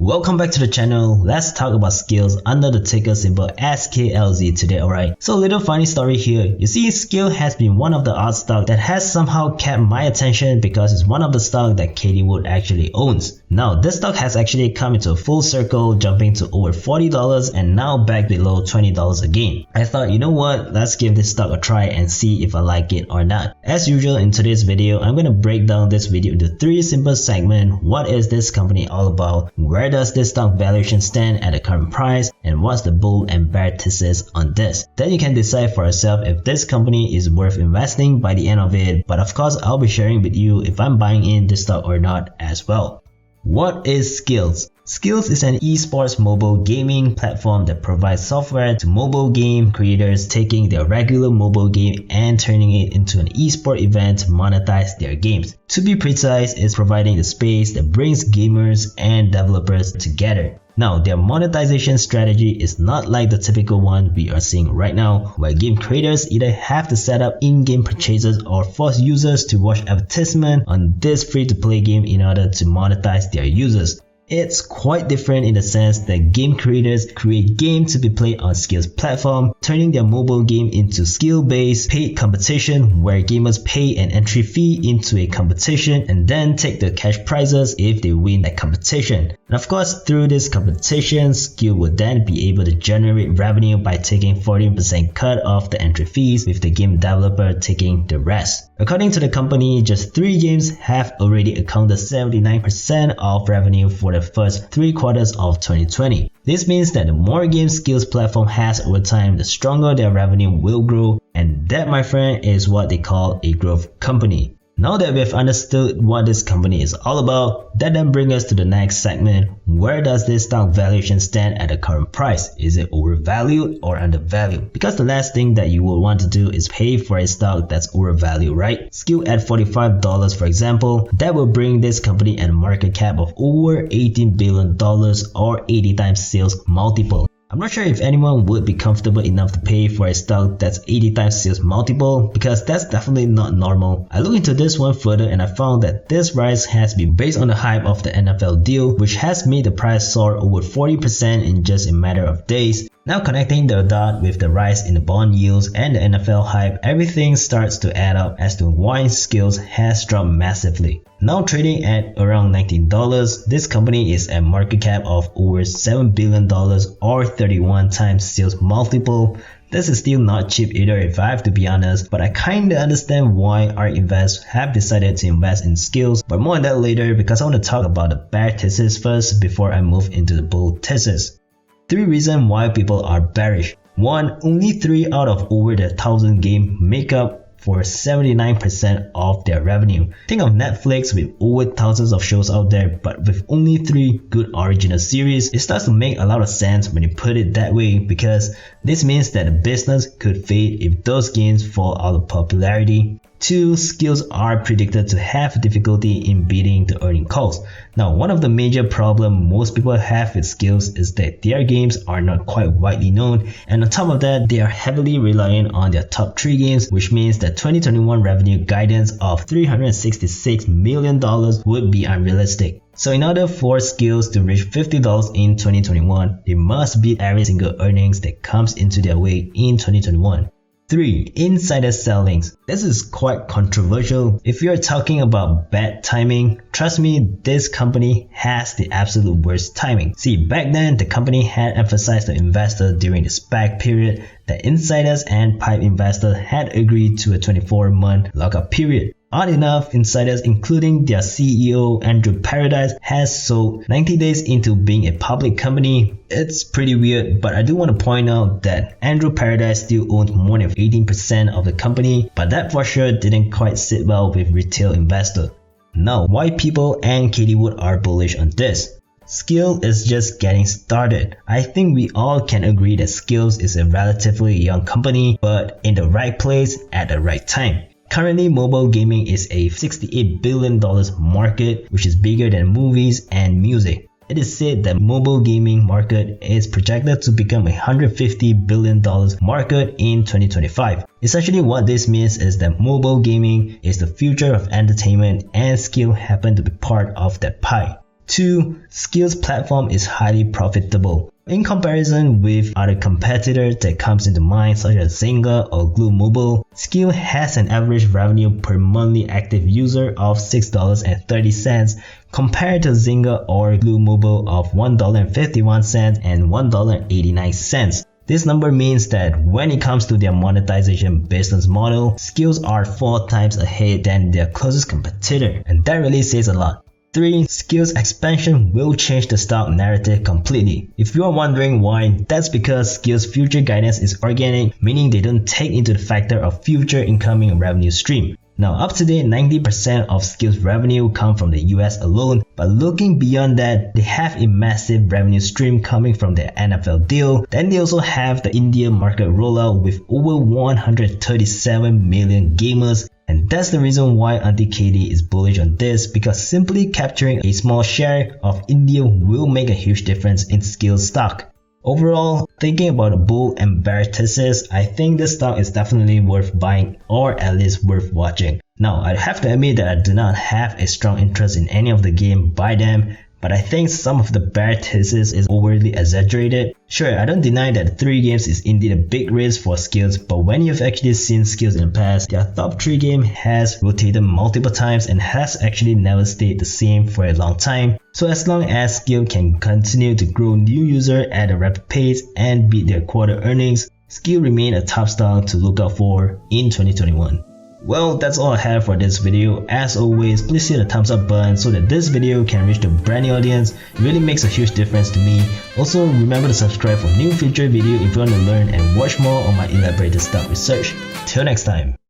Welcome back to the channel. Let's talk about Skillz under the ticker symbol SKLZ today, alright? So a little funny story here. You see, Skillz has been one of the art stock that has somehow kept my attention because it's one of the stock that Katie Wood actually owns. Now, this stock has actually come into a full circle, jumping to over $40 and now back below $20 again. I thought, you know what, let's give this stock a try and see if I like it or not. As usual, in today's video, I'm going to break down this video into 3 simple segments. What is this company all about? Where does this stock valuation stand at the current price? And what's the bull and bear thesis on this? Then you can decide for yourself if this company is worth investing by the end of it. But of course, I'll be sharing with you if I'm buying in this stock or not as well. What is Skillz? Skillz is an esports mobile gaming platform that provides software to mobile game creators, taking their regular mobile game and turning it into an esport event to monetize their games. To be precise, it's providing the space that brings gamers and developers together. Now, their monetization strategy is not like the typical one we are seeing right now, where game creators either have to set up in-game purchases or force users to watch advertisement on this free-to-play game in order to monetize their users. It's quite different in the sense that game creators create games to be played on Skillz platform, turning their mobile game into skill-based paid competition where gamers pay an entry fee into a competition and then take the cash prizes if they win that competition. And of course, through this competition, Skillz would then be able to generate revenue by taking 14% cut off the entry fees, with the game developer taking the rest. According to the company, just 3 games have already accounted 79% of revenue for the first 3 quarters of 2020. This means that the more games Skillz platform has over time, the stronger their revenue will grow, and that, my friend, is what they call a growth company. Now that we've understood what this company is all about, that then brings us to the next segment. Where does this stock valuation stand at the current price? Is it overvalued or undervalued? Because the last thing that you will want to do is pay for a stock that's overvalued, right? Skillz at $45, for example, that will bring this company at a market cap of over $18 billion or 80 times sales multiple. I'm not sure if anyone would be comfortable enough to pay for a stock that's 80 times sales multiple, because that's definitely not normal. I looked into this one further and I found that this rise has been based on the hype of the NFL deal, which has made the price soar over 40% in just a matter of days. Now, connecting the dot with the rise in the bond yields and the NFL hype, everything starts to add up as to why Skillz has dropped massively. Now trading at around $19, this company is at market cap of over $7 billion or 31 times sales multiple. This is still not cheap either, if I have to be honest, but I kinda understand why Ark Invest have decided to invest in Skillz, but more on that later because I want to talk about the bear thesis first before I move into the bull thesis. 3 reasons why people are bearish. 1. Only 3 out of over the 1,000 games make up for 79% of their revenue. Think of Netflix with over thousands of shows out there, but with only 3 good original series. It starts to make a lot of sense when you put it that way, because this means that the business could fade if those games fall out of popularity. 2. Skillz are predicted to have difficulty in beating the earning cost. Now, one of the major problems most people have with Skillz is that their games are not quite widely known, and on top of that, they are heavily reliant on their top 3 games, which means that 2021 revenue guidance of $366 million would be unrealistic. So in order for Skillz to reach $50 in 2021, they must beat every single earnings that comes into their way in 2021. 3. Insider sellings. This is quite controversial. If you're talking about bad timing, trust me, this company has the absolute worst timing. See, back then, the company had emphasized to investors during the SPAC period that insiders and pipe investors had agreed to a 24-month lockup period. Odd enough, insiders including their CEO Andrew Paradise has sold 90 days into being a public company. It's pretty weird, but I do want to point out that Andrew Paradise still owns more than 18% of the company, but that for sure didn't quite sit well with retail investors. Now, why people and Katie Wood are bullish on this? Skillz is just getting started. I think we all can agree that Skillz is a relatively young company, but in the right place at the right time. Currently, mobile gaming is a $68 billion market, which is bigger than movies and music. It is said that mobile gaming market is projected to become a $150 billion market in 2025. Essentially, what this means is that mobile gaming is the future of entertainment, and Skillz happen to be part of that pie. 2. Skillz platform is highly profitable. In comparison with other competitors that comes into mind such as Zynga or Glue Mobile, Skillz has an average revenue per monthly active user of $6.30 compared to Zynga or Glue Mobile of $1.51 and $1.89. This number means that when it comes to their monetization business model, Skillz are 4 times ahead than their closest competitor, and that really says a lot. 3. Skillz expansion will change the stock narrative completely. If you are wondering why, that's because Skillz future guidance is organic, meaning they don't take into the factor of future incoming revenue stream. Now up to date, 90% of Skillz revenue come from the US alone, but looking beyond that, they have a massive revenue stream coming from their NFL deal. Then they also have the India market rollout with over 137 million gamers. And that's the reason why Auntie Katie is bullish on this, because simply capturing a small share of India will make a huge difference in Skillz stock. Overall, thinking about a bull and bear thesis, I think this stock is definitely worth buying or at least worth watching. Now, I have to admit that I do not have a strong interest in any of the game by them, but I think some of the bear thesis is overly exaggerated. Sure, I don't deny that 3 games is indeed a big risk for Skillz, but when you've actually seen Skillz in the past, their top 3 game has rotated multiple times and has actually never stayed the same for a long time. So as long as Skillz can continue to grow new users at a rapid pace and beat their quarter earnings, Skillz remain a top stock to look out for in 2021. Well, that's all I have for this video. As always, please hit the thumbs up button so that this video can reach the brand new audience. It really makes a huge difference to me. Also, remember to subscribe for new future videos if you want to learn and watch more on my elaborated stock research. Till next time.